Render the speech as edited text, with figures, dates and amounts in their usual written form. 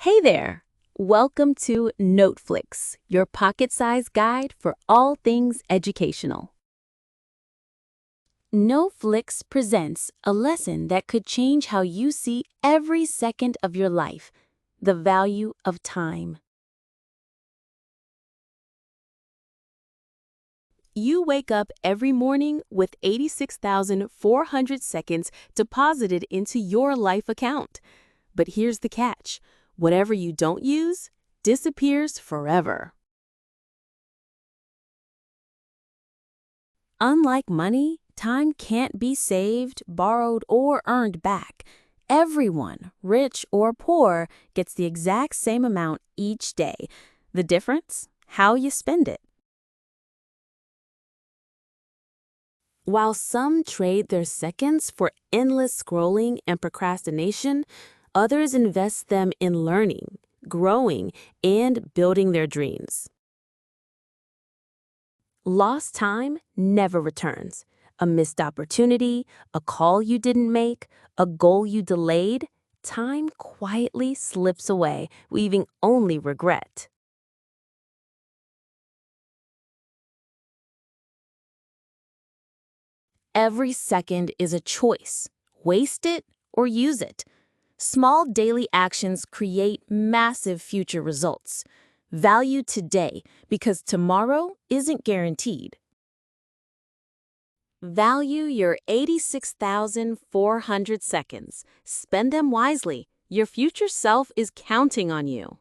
Hey there! Welcome to Noteflix, your pocket-sized guide for all things educational. Noteflix presents a lesson that could change how you see every second of your life, the value of time. You wake up every morning with 86,400 seconds deposited into your life account. But here's the catch. Whatever you don't use disappears forever. Unlike money, time can't be saved, borrowed, or earned back. Everyone, rich or poor, gets the exact same amount each day. The difference? How you spend it. While some trade their seconds for endless scrolling and procrastination, others invest them in learning, growing, and building their dreams. Lost time never returns. A missed opportunity, a call you didn't make, a goal you delayed, time quietly slips away, leaving only regret. Every second is a choice. Waste it or use it. Small daily actions create massive future results. Value today because tomorrow isn't guaranteed. Value your 86,400 seconds. Spend them wisely. Your future self is counting on you.